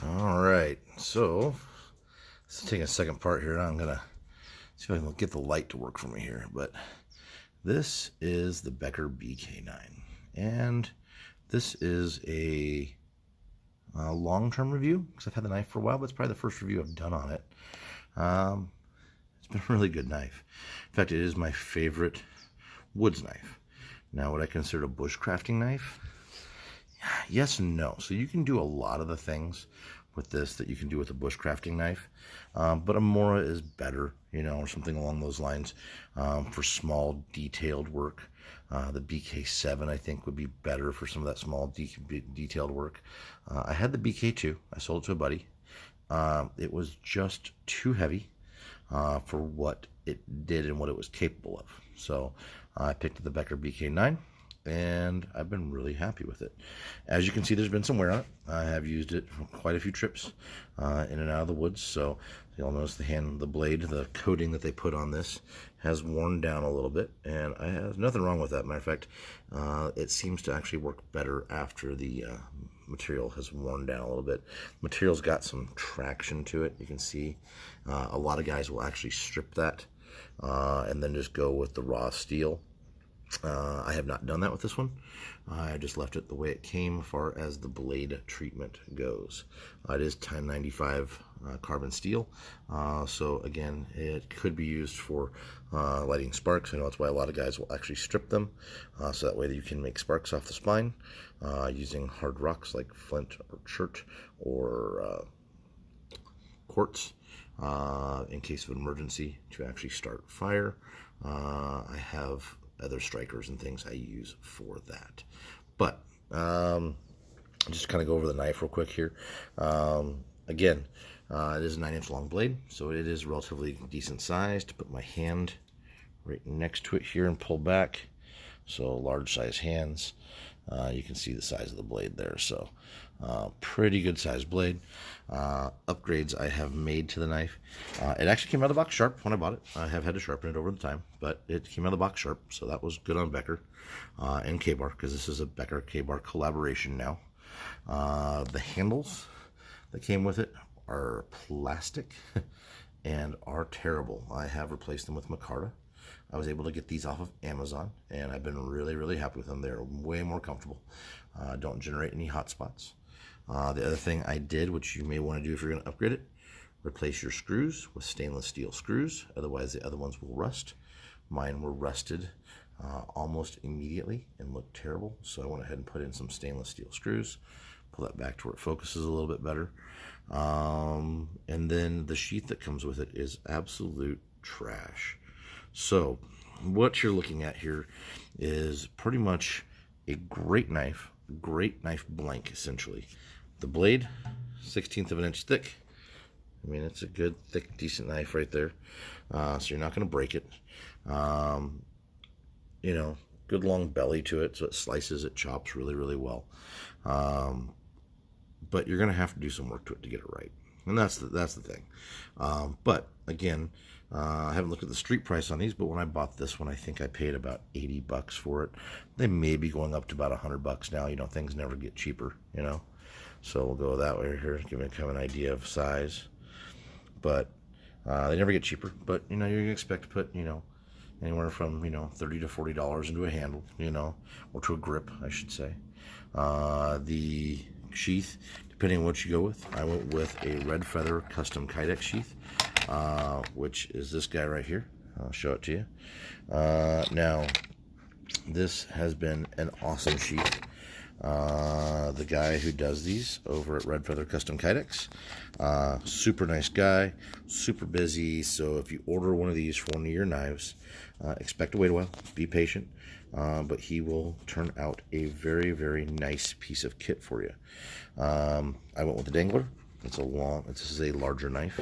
All right, so let's take a second part here. I'm gonna see if I can get the light to work for me here. But this is the Becker BK9, and this is a long-term review because I've had the knife for a while, but it's probably the first review I've done on it. It's been a really good knife. In fact, it is my favorite woods knife. Now, would I consider it a bushcrafting knife? Yes and no. So you can do a lot of the things with this that you can do with a bushcrafting knife, but a Mora is better, or something along those lines for small detailed work. The BK7 I think would be better for some of that small detailed work. I had the BK2. I sold it to a buddy. It was just too heavy for what it did and what it was capable of. So I picked the Becker BK9. And I've been really happy with it. As you can see, there's been some wear on it. I have used it for quite a few trips in and out of the woods, so you'll notice the blade, the coating that they put on this has worn down a little bit, and I have nothing wrong with that. Matter of fact, it seems to actually work better after the material has worn down a little bit. The material's got some traction to it. You can see a lot of guys will actually strip that and then just go with the raw steel. I have not done that with this one. I just left it the way it came as far as the blade treatment goes. It is 1095 carbon steel, so again, it could be used for lighting sparks. I know that's why a lot of guys will actually strip them, so that way that you can make sparks off the spine using hard rocks like flint or chert or quartz in case of an emergency to actually start fire. I have other strikers and things I use for that. But just kind of go over the knife real quick here. Again, it is a 9-inch long blade, so it is relatively decent size to put my hand right next to it here and pull back. So large size hands. You can see the size of the blade there. So pretty good size blade. Upgrades I have made to the knife. It actually came out of the box sharp when I bought it. I have had to sharpen it over the time, but it came out of the box sharp, so that was good on Becker and K-Bar, because this is a Becker K-Bar collaboration now. The handles that came with it are plastic and are terrible. I have replaced them with micarta. I was able to get these off of Amazon, and I've been really, really happy with them. They're way more comfortable. Don't generate any hot spots. The other thing I did, which you may want to do if you're going to upgrade it, replace your screws with stainless steel screws. Otherwise, the other ones will rust. Mine were rusted almost immediately and looked terrible, so I went ahead and put in some stainless steel screws. Pull that back to where it focuses a little bit better. And then the sheath that comes with it is absolute trash. So what you're looking at here is pretty much a great knife blank, essentially. The blade, 1/16 of an inch thick. I mean, it's a good, thick, decent knife right there. So you're not going to break it. Good long belly to it, so it slices, it chops really, really well. But you're going to have to do some work to it to get it right. And that's the thing. But again, I haven't looked at the street price on these, but when I bought this one, I think I paid about $80 for it. They may be going up to about $100 now. Things never get cheaper, So we'll go that way here, give me kind of an idea of size. But they never get cheaper. But you're gonna expect to put anywhere from $30 to $40 into a handle, or to a grip, I should say. The sheath, depending on what you go with, I went with a Red Feather custom Kydex sheath, which is this guy right here. I'll show it to you. Now, this has been an awesome sheath. The guy who does these over at Red Feather Custom Kydex, super nice guy, super busy. So if you order one of these for one of your knives, expect to wait a while, be patient, but he will turn out a very, very nice piece of kit for you. I went with the dangler. This is a larger knife,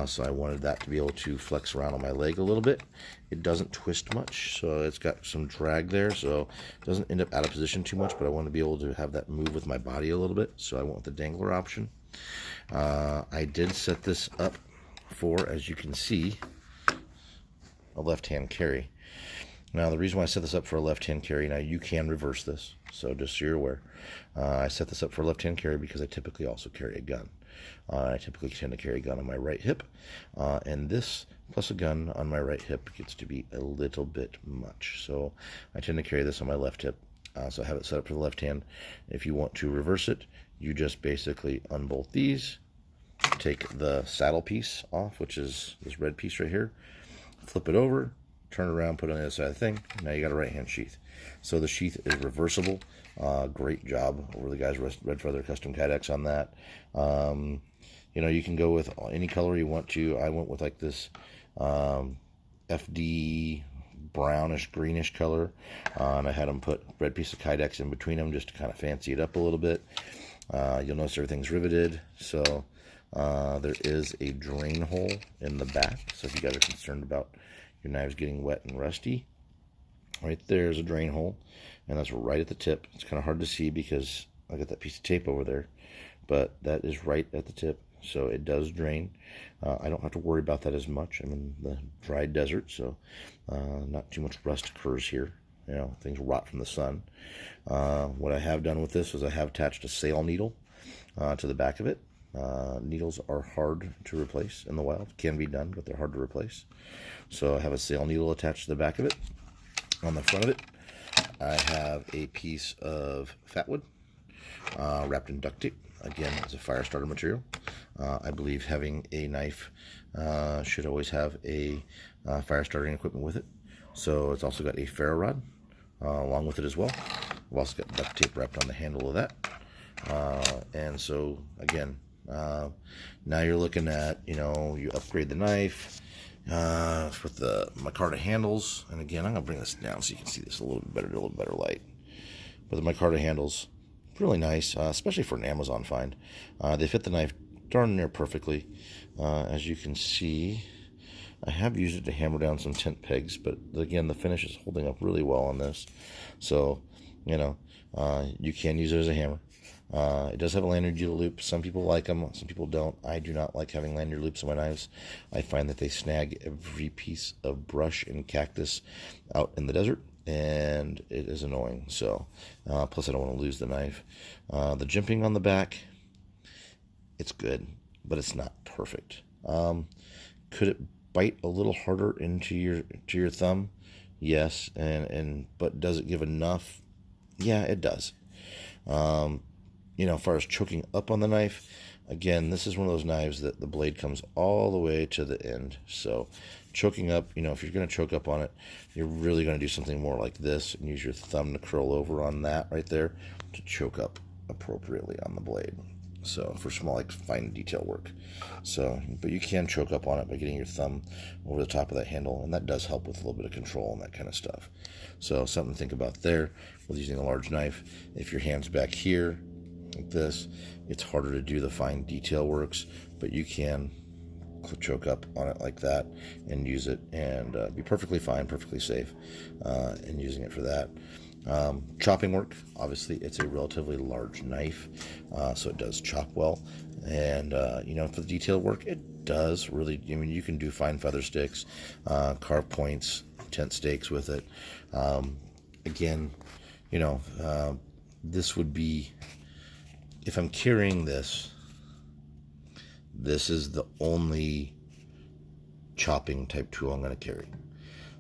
so I wanted that to be able to flex around on my leg a little bit. It doesn't twist much, so it's got some drag there, so it doesn't end up out of position too much, but I want to be able to have that move with my body a little bit, so I went with the dangler option. I did set this up for, as you can see, a left-hand carry. Now, the reason why I set this up for a left-hand carry, now you can reverse this, so just so you're aware. I set this up for a left-hand carry because I typically also carry a gun. I typically tend to carry a gun on my right hip, and this plus a gun on my right hip gets to be a little bit much. So I tend to carry this on my left hip. So I have it set up for the left hand. If you want to reverse it, you just basically unbolt these, take the saddle piece off, which is this red piece right here, flip it over, turn it around, put it on the other side of the thing. Now you got a right hand sheath. So the sheath is reversible. Great job over the guys Red Feather Custom Kydex on that. You know, you can go with any color you want to. I went with like this FD brownish greenish color, and I had them put red piece of Kydex in between them just to kind of fancy it up a little bit. You'll notice everything's riveted, so there is a drain hole in the back. So if you guys are concerned about your knives getting wet and rusty, right there's a drain hole, and that's right at the tip. It's kind of hard to see because I got that piece of tape over there, but that is right at the tip, so it does drain. I don't have to worry about that as much. I'm in the dry desert, so not too much rust occurs here. You know, things rot from the sun. What I have done with this is I have attached a sail needle to the back of it. Needles are hard to replace in the wild. Can be done, but they're hard to replace. So I have a sail needle attached to the back of it. On the front of it, I have a piece of fat wood wrapped in duct tape. Again, it's a fire starter material. I believe having a knife should always have a fire starting equipment with it. So it's also got a ferro rod along with it as well. I've also got duct tape wrapped on the handle of that. And so again, now you're looking at, you know, you upgrade the knife with the micarta handles. And again, I'm gonna bring this down so you can see this a little bit better light. But the micarta handles, really nice, especially for an Amazon find. They fit the knife darn near perfectly. As you can see, I have used it to hammer down some tent pegs, but again, the finish is holding up really well on this. So, you know, you can use it as a hammer. It does have a lanyard loop. Some people like them, some people don't. I do not like having lanyard loops on my knives. I find that they snag every piece of brush and cactus out in the desert, and it is annoying. So, plus I don't want to lose the knife. The jimping on the back, it's good, but it's not perfect. Could it bite a little harder into your thumb? Yes, but does it give enough? Yeah, it does. You know, as far as choking up on the knife, again, this is one of those knives that the blade comes all the way to the end. So choking up, you know, if you're going to choke up on it, you're really going to do something more like this and use your thumb to curl over on that right there to choke up appropriately on the blade. So for small, like fine detail work. So, but you can choke up on it by getting your thumb over the top of that handle, and that does help with a little bit of control and that kind of stuff. So something to think about there with using a large knife. If your hand's back here like this, it's harder to do the fine detail works, but you can choke up on it like that and use it and be perfectly fine, perfectly safe in using it for that. Chopping work, obviously it's a relatively large knife, so it does chop well, and you know, for the detail work, it does really, I mean, you can do fine feather sticks, carve points, tent stakes with it. Again, you know, this would be, if I'm carrying this is the only chopping type tool I'm going to carry.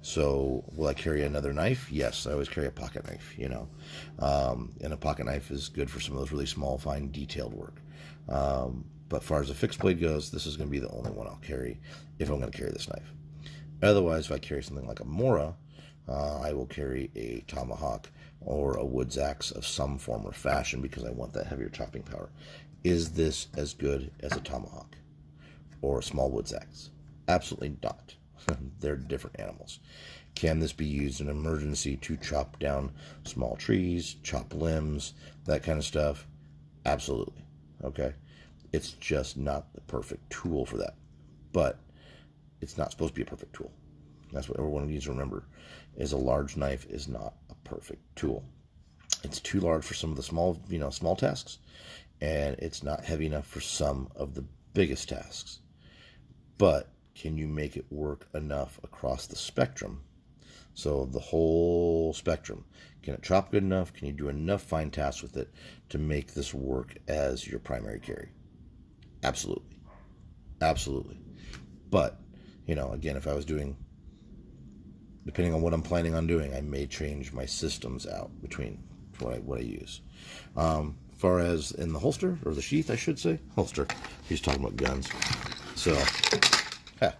So will I carry another knife? Yes, I always carry a pocket knife, you know. And a pocket knife is good for some of those really small, fine, detailed work. But as far as a fixed blade goes, this is going to be the only one I'll carry if I'm going to carry this knife. Otherwise, if I carry something like a Mora, I will carry a tomahawk or a woods axe of some form or fashion because I want that heavier chopping power. Is this as good as a tomahawk or a small woods axe? Absolutely not. They're different animals. Can this be used in emergency to chop down small trees, chop limbs, that kind of stuff? Absolutely. Okay. It's just not the perfect tool for that. But it's not supposed to be a perfect tool. That's what everyone needs to remember, is a large knife is not a perfect tool. It's too large for some of the small tasks, and it's not heavy enough for some of the biggest tasks. But can you make it work enough across the spectrum? So the whole spectrum. Can it chop good enough? Can you do enough fine tasks with it to make this work as your primary carry? Absolutely. Absolutely. But, you know, again, if I was doing, depending on what I'm planning on doing, I may change my systems out between what I use. Far as in the holster, or the sheath, I should say, holster. He's talking about guns. So, yeah.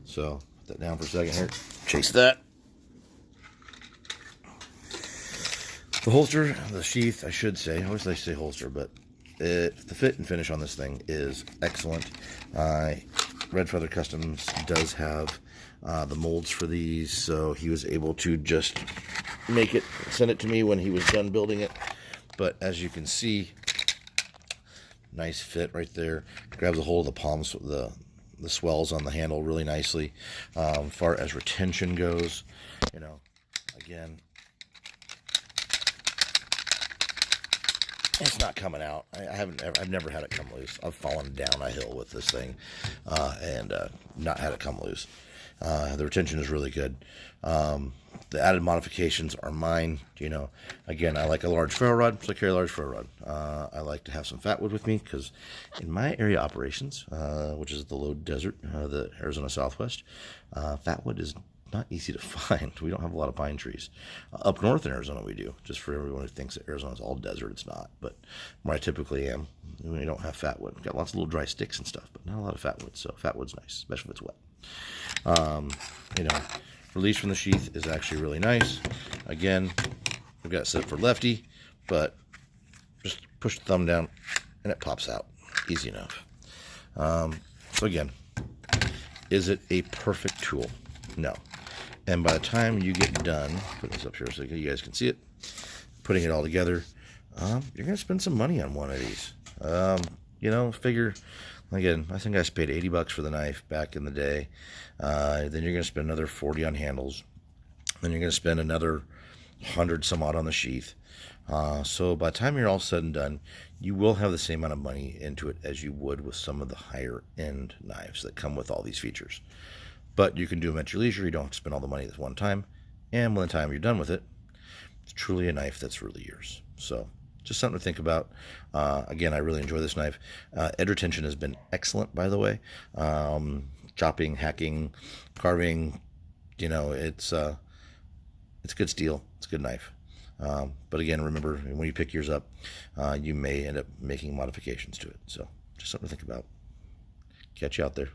So, put that down for a second here. Chase that. The holster, the sheath, I should say. I always like to say holster, but the fit and finish on this thing is excellent. Red Feather Customs does have the molds for these, so he was able to just make it, send it to me when he was done building it. But as you can see, nice fit right there. Grabs a hold of the palms, the swells on the handle really nicely. Far as retention goes, you know, again, it's not coming out. I've never had it come loose. I've fallen down a hill with this thing, and not had it come loose. The retention is really good. The added modifications are mine. You know, again, I like a large ferro rod, so I carry a large ferro rod. I like to have some fatwood with me because in my area operations, which is the low desert, the Arizona Southwest, fatwood is not easy to find. We don't have a lot of pine trees. Up north in Arizona we do. Just for everyone who thinks that Arizona is all desert, it's not. But where I typically am, we don't have fatwood. We've got lots of little dry sticks and stuff, but not a lot of fatwood. So fatwood's nice, especially if it's wet. You know, release from the sheath is actually really nice. Again, we've got it set for lefty, but just push the thumb down and it pops out. Easy enough. So again, is it a perfect tool? No. And by the time you get done, put this up here so you guys can see it, putting it all together, you're going to spend some money on one of these. You know, figure, again, I think I paid $80 for the knife back in the day. Then you're going to spend another 40 on handles. Then you're going to spend another 100 some odd on the sheath. So by the time you're all said and done, you will have the same amount of money into it as you would with some of the higher end knives that come with all these features. But you can do them at your leisure. You don't have to spend all the money at one time. And when the time you're done with it, it's truly a knife that's really yours. So just something to think about. Again, I really enjoy this knife. Edge retention has been excellent, by the way. Chopping, hacking, carving, you know, it's good steel. It's a good knife. But again, remember, when you pick yours up, you may end up making modifications to it. So just something to think about. Catch you out there.